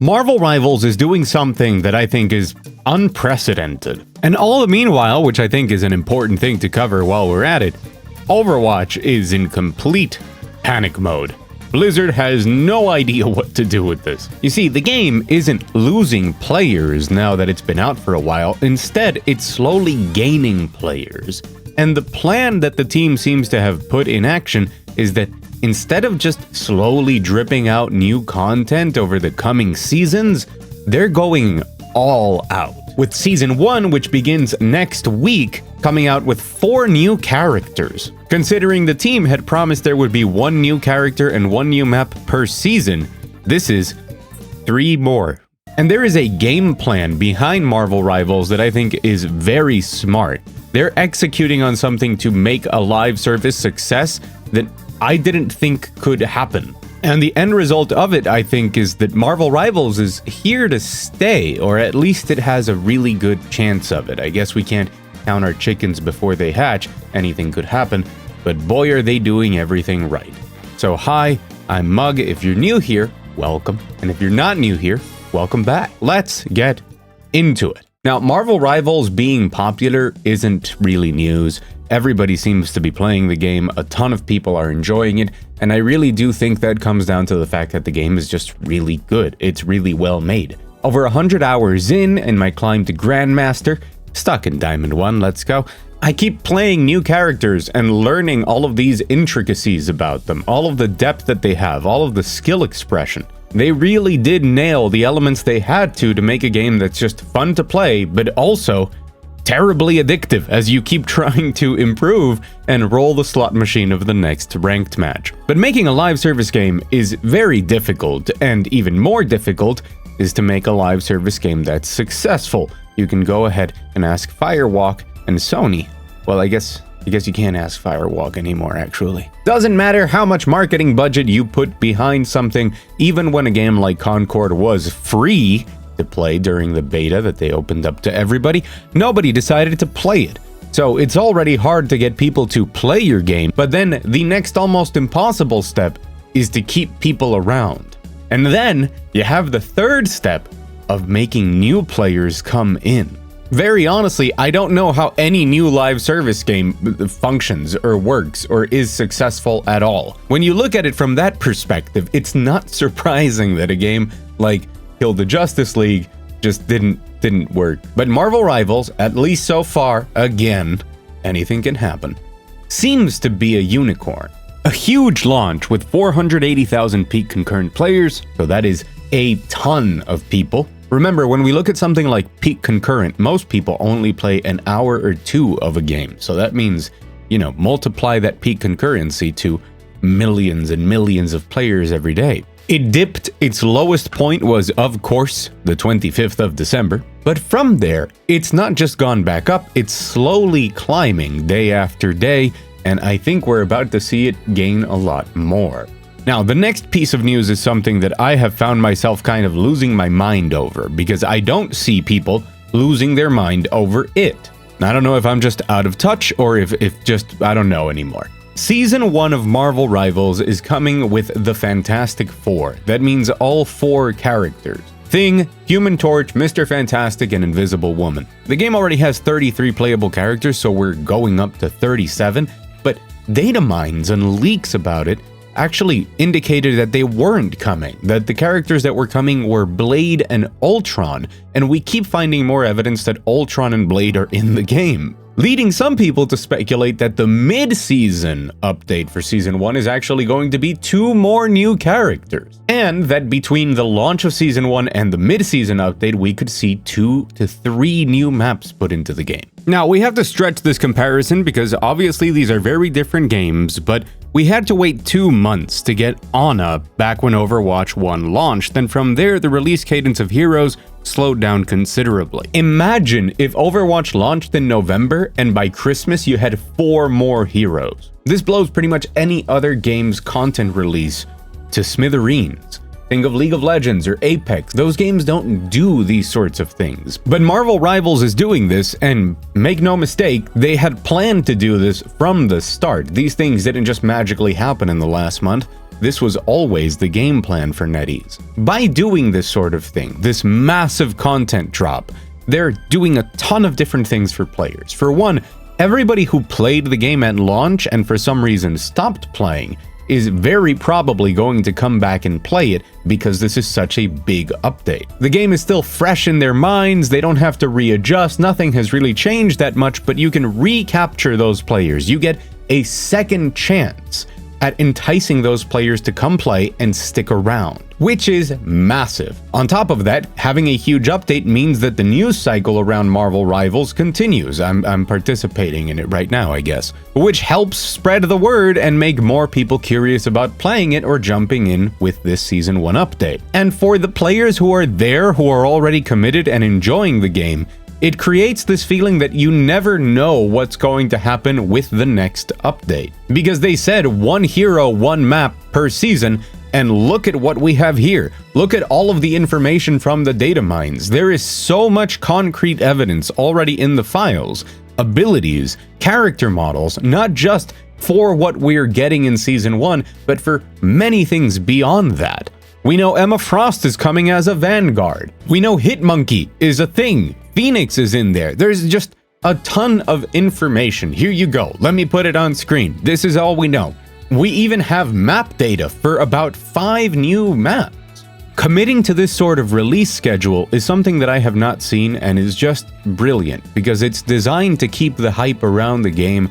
Marvel Rivals is doing something that I think is unprecedented. And all the meanwhile, which I think is an important thing to cover while we're at it, Overwatch is in complete panic mode. Blizzard has no idea what to do with this. You see, the game isn't losing players now that it's been out for a while. Instead, it's slowly gaining players. And the plan that the team seems to have put in action is that instead of just slowly dripping out new content over the coming seasons, they're going all out. With Season 1, which begins next week, coming out with 4 new characters. Considering the team had promised there would be 1 new character and 1 new map per season, this is 3 more. And there is a game plan behind Marvel Rivals that I think is very smart. They're executing on something to make a live service success that I didn't think could happen. And the end result of it, I think, is that Marvel Rivals is here to stay, or at least it has a really good chance of it. I guess we can't count our chickens before they hatch. Anything could happen, but boy are they doing everything right. So hi, I'm Mug. If you're new here, welcome. And if you're not new here, welcome back. Let's get into it. Now, Marvel Rivals being popular isn't really news. Everybody seems to be playing the game, a ton of people are enjoying it, and I really do think that comes down to the fact that the game is just really good. It's really well made. Over 100 hours in my climb to Grandmaster, stuck in Diamond 1, let's go. I keep playing new characters and learning all of these intricacies about them, all of the depth that they have, all of the skill expression. They really did nail the elements they had to make a game that's just fun to play, but also terribly addictive as you keep trying to improve and roll the slot machine of the next ranked match. But making a live service game is very difficult, and even more difficult is to make a live service game that's successful. You can go ahead and ask Firewalk and Sony. Well, I guess you can't ask Firewalk anymore, actually. Doesn't matter how much marketing budget you put behind something, even when a game like Concord was free to play during the beta that they opened up to everybody, nobody decided to play it. So it's already hard to get people to play your game, but then the next almost impossible step is to keep people around. And then you have the third step of making new players come in. Very honestly, I don't know how any new live service game functions or works or is successful at all. When you look at it from that perspective, it's not surprising that a game like Kill the Justice League just didn't work. But Marvel Rivals, at least so far, again, anything can happen, seems to be a unicorn. A huge launch with 480,000 peak concurrent players, so that is a ton of people. Remember, when we look at something like peak concurrent, most people only play an hour or 2 of a game. So that means, multiply that peak concurrency to millions and millions of players every day. It dipped. Its lowest point was, of course, the 25th of December. But from there, it's not just gone back up, it's slowly climbing day after day, and I think we're about to see it gain a lot more. Now, the next piece of news is something that I have found myself kind of losing my mind over, because I don't see people losing their mind over it. I don't know if I'm just out of touch or if just I don't know anymore. Season 1 of Marvel Rivals is coming with the Fantastic Four. That means all 4 characters. Thing, Human Torch, Mr. Fantastic, and Invisible Woman. The game already has 33 playable characters, so we're going up to 37, but data mines and leaks about it actually indicated that they weren't coming, that the characters that were coming were Blade and Ultron, and we keep finding more evidence that Ultron and Blade are in the game, leading some people to speculate that the mid-season update for Season 1 is actually going to be 2 more new characters, and that between the launch of Season 1 and the mid-season update, we could see 2 to 3 new maps put into the game. Now, we have to stretch this comparison because obviously these are very different games, but we had to wait 2 months to get Ana back when Overwatch 1 launched, and from there the release cadence of heroes slowed down considerably. Imagine if Overwatch launched in November and by Christmas you had 4 more heroes. This blows pretty much any other game's content release to smithereens. Think of League of Legends or Apex. Those games don't do these sorts of things. But Marvel Rivals is doing this, and make no mistake, they had planned to do this from the start. These things didn't just magically happen in the last month. this was always the game plan for NetEase. By doing this sort of thing, this massive content drop, they're doing a ton of different things for players. For one, everybody who played the game at launch and for some reason stopped playing is very probably going to come back and play it because this is such a big update. The game is still fresh in their minds, they don't have to readjust, nothing has really changed that much, but you can recapture those players. You get a second chance at enticing those players to come play and stick around, which is massive. On top of that, having a huge update means that the news cycle around Marvel Rivals continues. I'm participating in it right now, I guess, which helps spread the word and make more people curious about playing it or jumping in with this Season 1 update. And for the players who are there, who are already committed and enjoying the game, it creates this feeling that you never know what's going to happen with the next update. Because they said one hero, one map per season, and look at what we have here. Look at all of the information from the data mines. There is so much concrete evidence already in the files, abilities, character models, not just for what we're getting in Season 1, but for many things beyond that. We know Emma Frost is coming as a Vanguard. We know Hitmonkey is a thing. Phoenix is in there. There's just a ton of information. Here you go. Let me put it on screen. This is all we know. We even have map data for about 5 new maps. Committing to this sort of release schedule is something that I have not seen and is just brilliant because it's designed to keep the hype around the game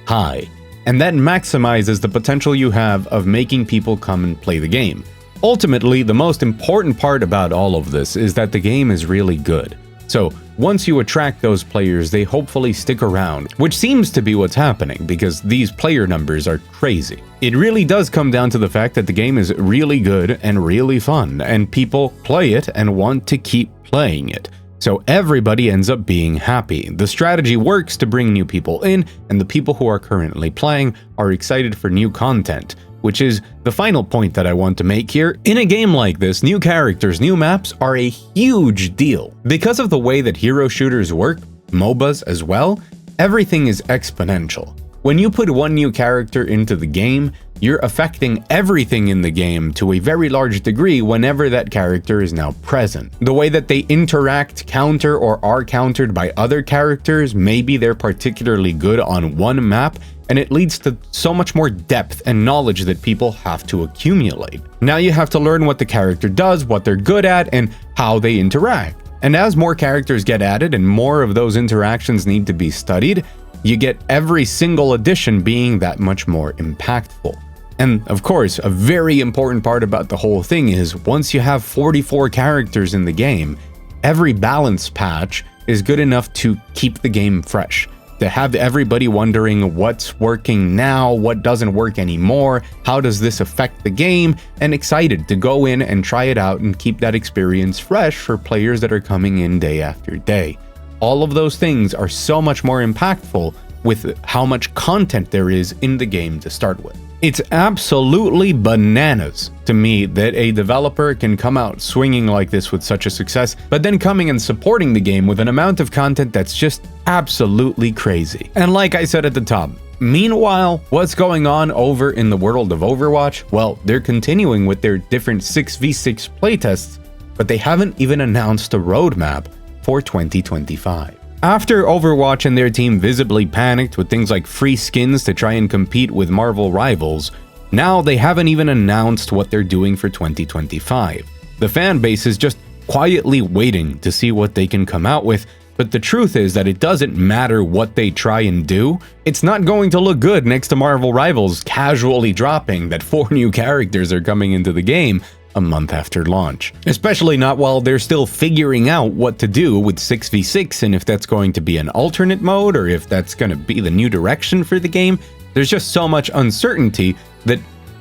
high. And that maximizes the potential you have of making people come and play the game. Ultimately, the most important part about all of this is that the game is really good. So, once you attract those players, they hopefully stick around, which seems to be what's happening because these player numbers are crazy. It really does come down to the fact that the game is really good and really fun, and people play it and want to keep playing it. So everybody ends up being happy. The strategy works to bring new people in, and the people who are currently playing are excited for new content. Which is the final point that I want to make here. In a game like this, new characters, new maps are a huge deal. Because of the way that hero shooters work, MOBAs as well, everything is exponential. When you put one new character into the game, you're affecting everything in the game to a very large degree whenever that character is now present. The way that they interact, counter, or are countered by other characters, maybe they're particularly good on one map, and it leads to so much more depth and knowledge that people have to accumulate. Now you have to learn what the character does, what they're good at, and how they interact. And as more characters get added and more of those interactions need to be studied, you get every single addition being that much more impactful. And of course, a very important part about the whole thing is once you have 44 characters in the game, every balance patch is good enough to keep the game fresh. To have everybody wondering what's working now, what doesn't work anymore, how does this affect the game, and excited to go in and try it out and keep that experience fresh for players that are coming in day after day. All of those things are so much more impactful with how much content there is in the game to start with. It's absolutely bananas to me that a developer can come out swinging like this with such a success, but then coming and supporting the game with an amount of content that's just absolutely crazy. And like I said at the top, meanwhile, what's going on over in the world of Overwatch? Well, they're continuing with their different 6v6 playtests, but they haven't even announced a roadmap for 2025. After Overwatch and their team visibly panicked with things like free skins to try and compete with Marvel Rivals, now they haven't even announced what they're doing for 2025. The fan base is just quietly waiting to see what they can come out with, but the truth is that it doesn't matter what they try and do, it's not going to look good next to Marvel Rivals casually dropping that 4 new characters are coming into the game a month after launch. Especially not while they're still figuring out what to do with 6v6 and if that's going to be an alternate mode or if that's going to be the new direction for the game. There's just so much uncertainty that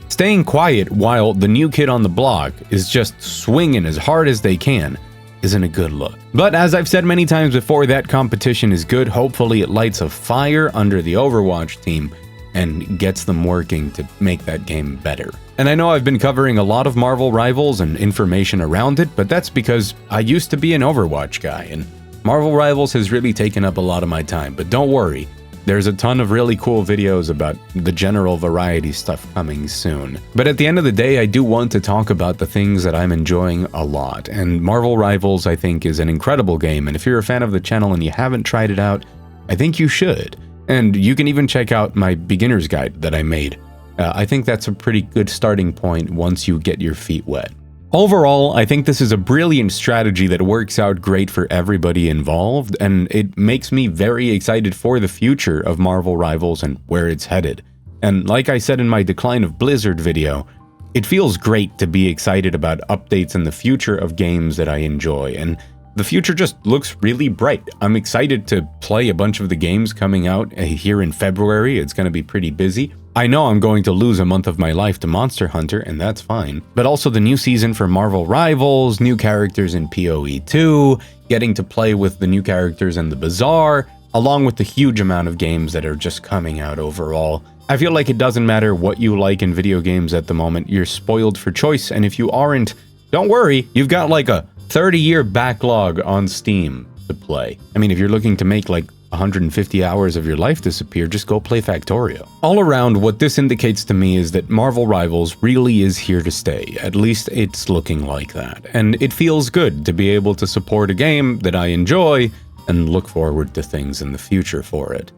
staying quiet while the new kid on the block is just swinging as hard as they can isn't a good look. But as I've said many times before, that competition is good. Hopefully it lights a fire under the Overwatch team and gets them working to make that game better. And I know I've been covering a lot of Marvel Rivals and information around it, but that's because I used to be an Overwatch guy, and Marvel Rivals has really taken up a lot of my time. But don't worry, There's a ton of really cool videos about the general variety stuff coming soon. But at the end of the day, I do want to talk about the things that I'm enjoying a lot. And Marvel Rivals, I think, is an incredible game. And if you're a fan of the channel and you haven't tried it out, I think you should. And you can even check out my beginner's guide that I made. I think that's a pretty good starting point once you get your feet wet. Overall, I think this is a brilliant strategy that works out great for everybody involved, and it makes me very excited for the future of Marvel Rivals and where it's headed. And like I said in my Decline of Blizzard video, it feels great to be excited about updates in the future of games that I enjoy, and the future just looks really bright. I'm excited to play a bunch of the games coming out here in February. It's going to be pretty busy. I know I'm going to lose a month of my life to Monster Hunter, and that's fine. But also the new season for Marvel Rivals, new characters in PoE 2, getting to play with the new characters in the Bazaar, along with the huge amount of games that are just coming out overall. I feel like it doesn't matter what you like in video games at the moment, you're spoiled for choice, and if you aren't, don't worry, you've got like a 30-year backlog on Steam to play. I mean, if you're looking to make like 150 hours of your life disappear, just go play Factorio. All around, what this indicates to me is that Marvel Rivals really is here to stay. At least it's looking like that. And it feels good to be able to support a game that I enjoy and look forward to things in the future for it.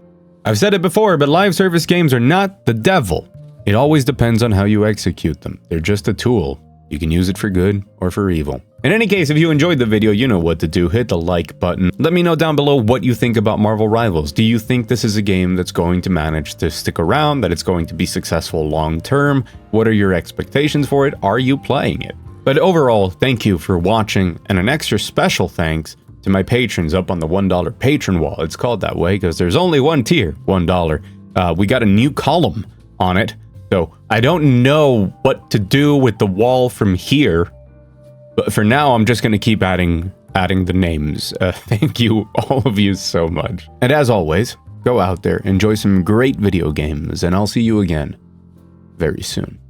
I've said it before, but live service games are not the devil. It always depends on how you execute them. They're just a tool. You can use it for good or for evil. In any case, if you enjoyed the video, you know what to do. Hit the like button. Let me know down below what you think about Marvel Rivals. Do you think this is a game that's going to manage to stick around, that it's going to be successful long term? What are your expectations for it? Are you playing it? But overall, thank you for watching, and an extra special thanks to my patrons up on the $1 patron wall. It's called that way because there's only one tier, $1. We got a new column on it, so I don't know what to do with the wall from here. But for now, I'm just going to keep adding the names. Thank you, all of you, so much. And as always, go out there, enjoy some great video games, and I'll see you again very soon.